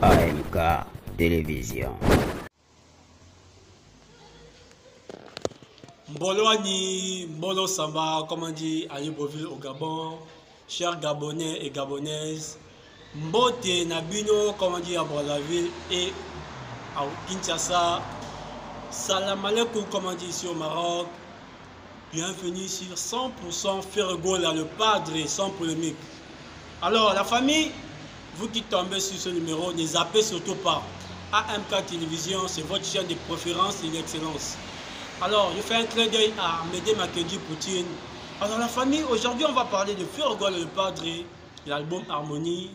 AMK Télévision. Mbolo Ani, Mbolo Samba, comme on dit à Libreville au Gabon, chers Gabonais et Gabonaises, Mbote Nabino, comme on dit à Brazzaville et à Kinshasa, Salam alaikum, comme on dit ici au Maroc, bienvenue sur 100% Fergola, le padre, sans polémique. Alors, la famille, vous qui tombez sur ce numéro, ne zappez surtout pas. AMK Télévision, c'est votre chaîne de préférence et d'excellence. Alors, je fais un clin d'œil à Amédée Makedji Poutine. Alors, la famille, aujourd'hui, on va parler de Fergola, le padre, l'album Harmonie.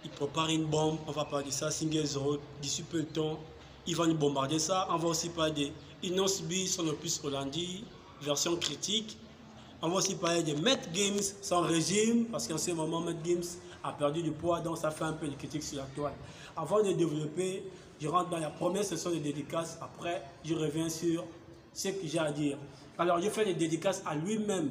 Il prépare une bombe, on va parler de ça, Single Zero, d'ici peu de temps, ils vont nous bombarder ça. On va aussi parler de Inosbi, son opus Hollandi, version critique. On va aussi parler de Met Games, son régime, parce qu'en ce moment, Met Games a perdu du poids, donc ça fait un peu de critique sur la toile. Avant de développer, je rentre dans la première session de dédicaces. Après, je reviens sur ce que j'ai à dire. Alors, je fais des dédicaces à lui-même,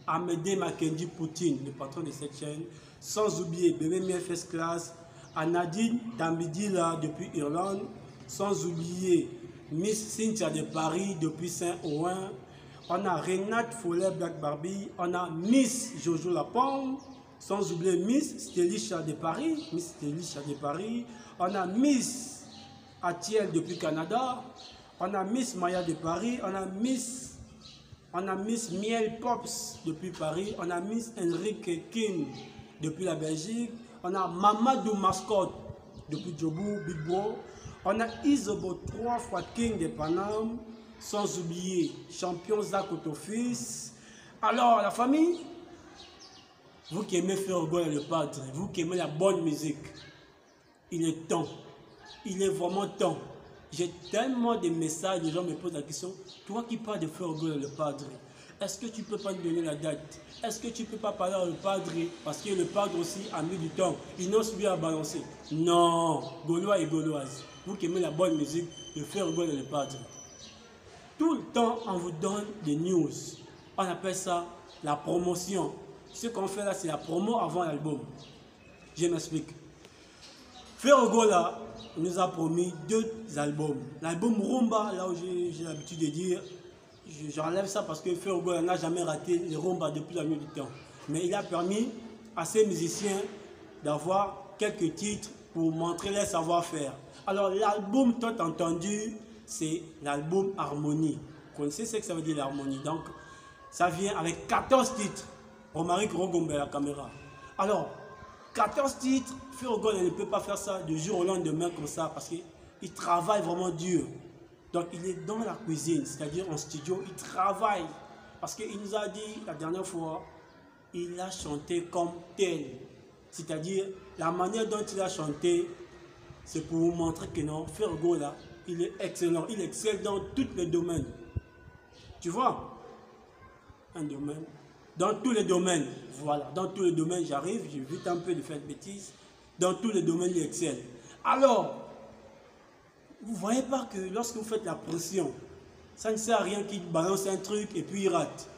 Amédée Makedji Poutine, le patron de cette chaîne, sans oublier Bébé MFS Class, à Nadine Dambidila depuis Irlande, sans oublier Miss Cynthia de Paris depuis Saint-Ouen, on a Renate Follet Black Barbie, on a Miss Jojo Lapombe, sans oublier Miss Stélisha de Paris, on a Miss Atiel depuis Canada, on a Miss Maya de Paris, on a Miss Miel Pops depuis Paris, on a Miss Enrique King depuis la Belgique, on a Mamadou Mascotte depuis Djobou, Big Bro, on a Isobo 3 fois King de Paname, sans oublier champion Zach Otofis. Alors la famille, vous qui aimez Fergola le padre, vous qui aimez la bonne musique, il est temps, il est vraiment temps. J'ai tellement de messages, les gens me posent la question, toi qui parles de Fergola le padre, est-ce que tu peux pas nous donner la date? Est-ce que tu peux pas parler au padre? Parce que le padre aussi a mis du temps, il n'ose plus à balancer. Non, Gaulois et Gauloises, vous qui aimez la bonne musique, de Fergola le padre. Tout le temps, on vous donne des news. On appelle ça la promotion. Ce qu'on fait là, c'est la promo avant l'album. Je m'explique. Fergola nous a promis 2 albums. L'album Rumba, là où j'ai l'habitude de dire, j'enlève ça parce que Fergola n'a jamais raté les Rumba depuis la nuit du temps. Mais il a permis à ces musiciens d'avoir quelques titres pour montrer leur savoir-faire. Alors l'album tant entendu, c'est l'album Harmonie. Vous connaissez ce que ça veut dire l'harmonie. Donc, ça vient avec 14 titres. Romaric Rogombe à la caméra. Alors, 14 titres, Fergola ne peut pas faire ça du jour au lendemain comme ça parce qu'il travaille vraiment dur. Donc, il est dans la cuisine, c'est-à-dire en studio, il travaille. Parce qu'il nous a dit la dernière fois, il a chanté comme tel. C'est-à-dire, la manière dont il a chanté, c'est pour vous montrer que non, Fergola, il est excellent, il excelle dans tous les domaines. Tu vois? Un domaine. Dans tous les domaines, voilà. Dans tous les domaines, j'arrive, j'évite un peu de faire de bêtises. Dans tous les domaines, il excelle. Alors, vous ne voyez pas que lorsque vous faites la pression, ça ne sert à rien qu'il balance un truc et puis il rate.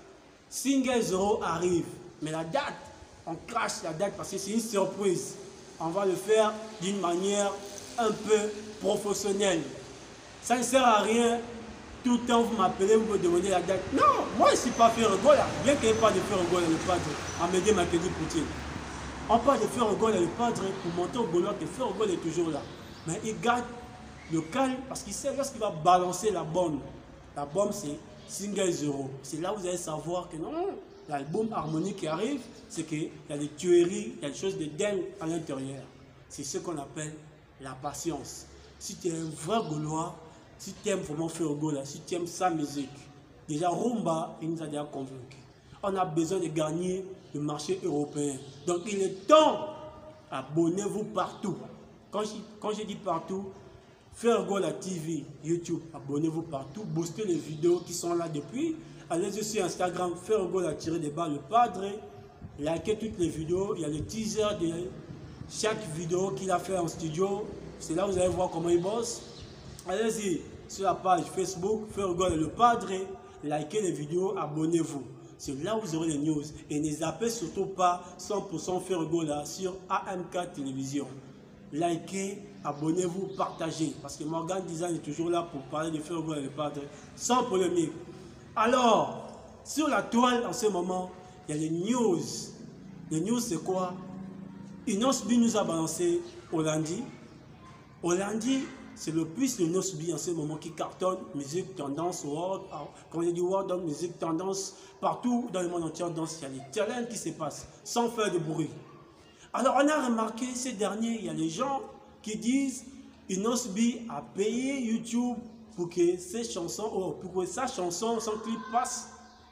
Single Zero arrive, mais la date, on crache la date parce que c'est une surprise. On va le faire d'une manière un peu professionnelle. Ça ne sert à rien, tout le temps vous m'appelez, vous me demandez la date. Non, moi je ne suis pas Fergola, bien qu'il n'y ait pas de Fergola le padre, Amédée Makedji Poutine. On parle de Fergola le padre pour montrer au Gaulois que Fergola est toujours là. Mais il garde le calme parce qu'il sait lorsqu'il va balancer la bombe c'est Single Zero. C'est là où vous allez savoir que non, l'album Harmonie qui arrive, c'est qu'il y a des tueries, il y a des choses de dingue à l'intérieur. C'est ce qu'on appelle la patience. Si tu es un vrai Gaulois, si tu aimes vraiment Fergola, si tu aimes sa musique, déjà Rumba, il nous a déjà convaincus. On a besoin de gagner le marché européen. Donc il est temps, abonnez-vous partout. Quand je dis partout, Fergola TV, YouTube, abonnez-vous partout, boostez les vidéos qui sont là depuis. Allez sur Instagram, Fergola-le padre, likez toutes les vidéos, il y a le teaser de chaque vidéo qu'il a fait en studio. C'est là où vous allez voir comment il bosse. Allez-y sur la page Facebook, Fergola le padre, likez les vidéos, abonnez-vous. C'est là où vous aurez les news. Et ne zappez surtout pas 100% Fergola sur AMK Télévision. likez, abonnez-vous, partagez. Parce que Morgan Design est toujours là pour parler de Fergo et de Padre, sans polémique. Alors, sur la toile en ce moment, il y a les news. Les news, c'est quoi? Inosbi nous a balancé au lundi. Au lundi, c'est le plus de Inosbi en ce moment qui cartonne. Musique, tendance, world. Quand il y a du world, donc musique, tendance, partout dans le monde entier, il y a des challenges qui se passent sans faire de bruit. Alors, on a remarqué ces derniers, il y a les gens qui disent Inosbi a payé YouTube pour que ses chansons, pour que sa chanson, son clip passe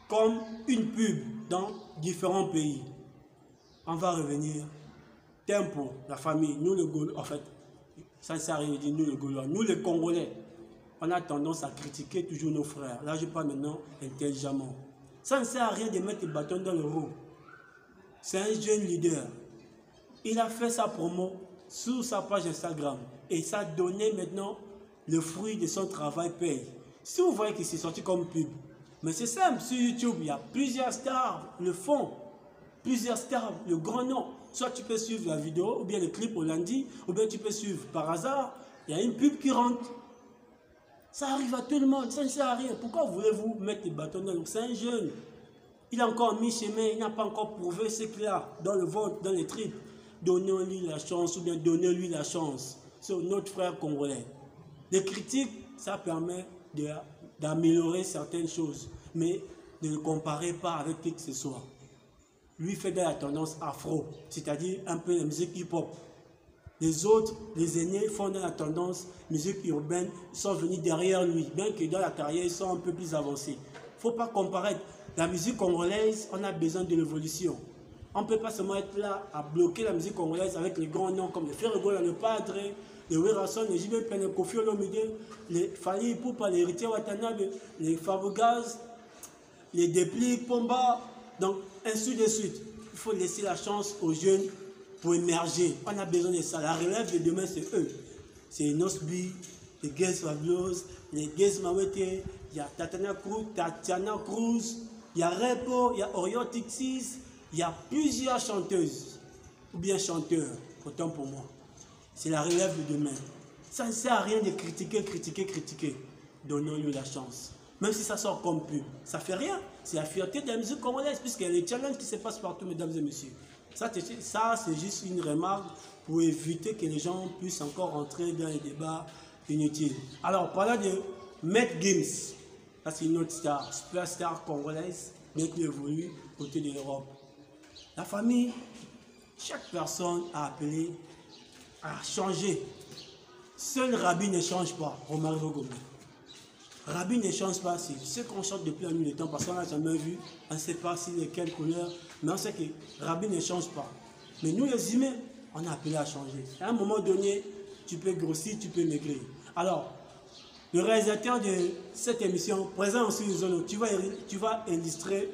comme une pub dans différents pays. On va revenir. Tempo, la famille, nous le Gaulois, en fait, ça ne sert à rien de dire nous le Gaulois, nous les Congolais, on a tendance à critiquer toujours nos frères. Là, je parle maintenant intelligemment. Ça ne sert à rien de mettre le bâton dans le roues. C'est un jeune leader. Il a fait sa promo sur sa page Instagram et ça donnait maintenant le fruit de son travail paye. Si vous voyez qu'il s'est sorti comme pub, mais c'est simple, sur YouTube, il y a plusieurs stars le font, plusieurs stars, le grand nom. Soit tu peux suivre la vidéo, ou bien le clip au lundi, ou bien tu peux suivre par hasard, il y a une pub qui rentre. Ça arrive à tout le monde, ça ne sert à rien. Pourquoi voulez-vous mettre les bâtons dans le... C'est un jeune. Il a encore mis chemin, il n'a pas encore prouvé ce qu'il a dans le ventre, dans les tripes. Donnons-lui la chance, ou bien donnez-lui la chance. C'est notre frère congolais. Les critiques, ça permet d'améliorer certaines choses, mais ne le comparez pas avec qui que ce soit. Lui fait de la tendance afro, c'est-à-dire un peu la musique hip-hop. Les autres, les aînés, font de la tendance musique urbaine, sont venus derrière lui, bien que dans la carrière, ils sont un peu plus avancés. Il ne faut pas comparer. La musique congolaise, on a besoin de l'évolution. On ne peut pas seulement être là à bloquer la musique congolaise avec les grands noms comme le Fergo, le Padre, le Werason, le JB Pen, le Kofi Olomide, les Fali Poupa, les Héritiers Watanabe, les Fabregas, les Dépliques, Pomba, donc ainsi de suite. Il faut laisser la chance aux jeunes pour émerger. On a besoin de ça. La relève de demain, c'est eux. C'est Inosbi, les Gays Fabulous, les Gays Mawete, il y a Tatiana Cruz, il y a Repo, il y a Orion Tixis, il y a plusieurs chanteuses, ou bien chanteurs, autant pour moi. C'est la relève de demain. Ça ne sert à rien de critiquer. Donnons-lui la chance. Même si ça sort comme pub, ça ne fait rien. C'est la fierté de la musique congolaise, puisqu'il y a les challenges qui se passent partout, mesdames et messieurs. Ça c'est juste une remarque pour éviter que les gens puissent encore entrer dans les débats inutiles. Alors, parlant de Maître Gims, ça c'est une autre star, superstar congolaise, bien qu'il évolue côté de l'Europe. La famille, chaque personne a appelé à changer. Seul Rabbi ne change pas, Romari Rogomé. Rabbi ne change pas, c'est ce qu'on chante depuis la nuit des temps, parce qu'on n'a jamais vu, on ne sait pas s'il est quelle couleur, mais on sait que Rabbi ne change pas. Mais nous les humains, on a appelé à changer. À un moment donné, tu peux grossir, tu peux maigrir. Alors, le réalisateur de cette émission, présent aussi les zones, tu vas illustrer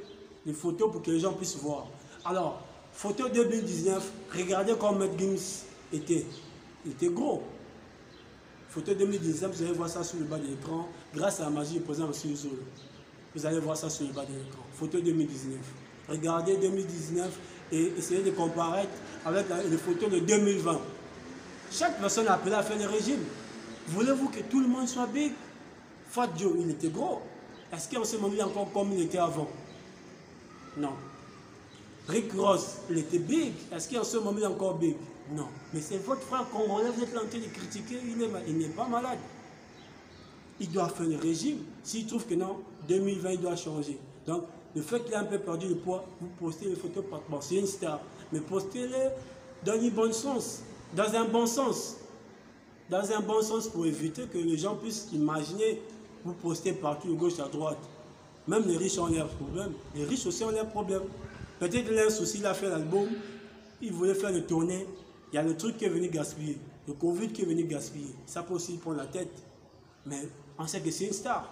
les photos pour que les gens puissent voir. Alors, photo 2019, regardez comment Maître Gims était. Il était gros. Photo 2019, vous allez voir ça sur le bas de l'écran. Grâce à la magie présente aussi les zones. Vous allez voir ça sur le bas de l'écran. Photo 2019. Regardez 2019 et essayez de comparer avec les photos de 2020. Chaque personne a appelé à faire le régime. Voulez-vous que tout le monde soit big? Fat Joe, il était gros. Est-ce qu'en ce moment il est encore comme il était avant? Non. Rick Ross, il était big. Est-ce qu'en ce moment il est encore big? Non. Mais c'est votre frère congolais, vous êtes en train de critiquer, il n'est pas malade. Il doit faire le régime. S'il trouve que non, 2020 il doit changer. Donc, le fait qu'il a un peu perdu le poids, vous postez les photos, bon, c'est une star, mais postez-les dans un bon sens. Dans un bon sens. Dans un bon sens pour éviter que les gens puissent imaginer, vous postez partout de gauche à droite. Même les riches ont leurs problèmes. Les riches aussi ont leurs problèmes. Peut-être leur souci, il a fait l'album, il voulait faire le tournée. Il y a le truc qui est venu gaspiller. Le Covid qui est venu gaspiller. Ça peut aussi prendre la tête. Mais on sait que c'est une star.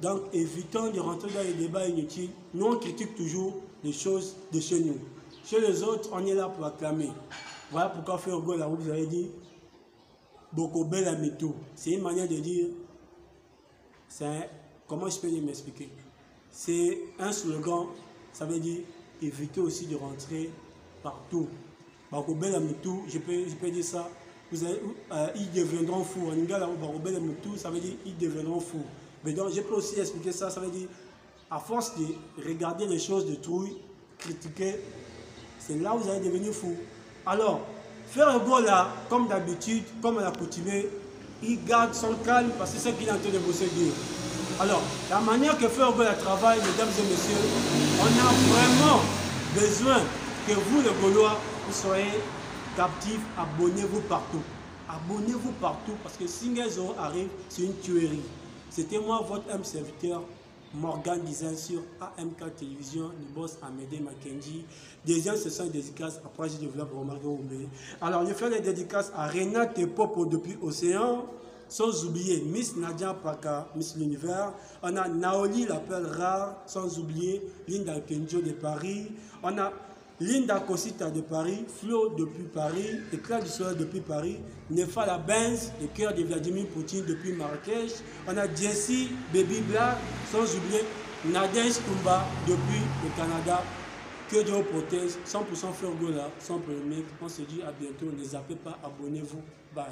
Donc évitons de rentrer dans les débats inutiles. Nous, on critique toujours les choses de chez nous. Chez les autres, on est là pour acclamer. Voilà pourquoi Fergo, là où vous avez dit Boko Bella Mito. C'est une manière de dire, comment je peux m'expliquer? C'est un slogan, ça veut dire éviter aussi de rentrer partout. Boko Bella Mito, je peux dire ça, ils deviendront fous. En Ingala, ça veut dire ils deviendront fous. Mais donc, je peux aussi expliquer ça. Ça veut dire, à force de regarder les choses de trouille, critiquer, c'est là où vous allez devenir fou. Alors, Fergo là, comme d'habitude, comme à l'accoutumée, il garde son calme parce que c'est ce qu'il est en train de vous dire. Alors, la manière que Fergo travaille, mesdames et messieurs, on a vraiment besoin que vous, les Gaulois, vous soyez captifs, abonnez-vous partout. Abonnez-vous partout parce que si Singazo arrive, c'est une tuerie. C'était moi, votre âme serviteur, Morgan Design sur AMK Télévision, le boss Amédée Mackenzie. Deuxième session de dédicace, après je développe remarquer Oumé. Alors, je fais les dédicaces à Renate Popo depuis Océan, sans oublier Miss Nadia Paka, Miss l'Univers. On a Naoli, la perle rare, sans oublier Linda Kenjo de Paris. On a Linda Cosita de Paris, Flo depuis Paris, Éclat du Soleil depuis Paris, Nefa la Benz, le cœur de Vladimir Poutine depuis Marrakech. On a Jessie, Baby Black, sans oublier Nadège Kumba depuis le Canada. Que Dieu protège, 100% Fergo là, sans polémique. On se dit à bientôt, ne zappez pas, abonnez-vous. Bye.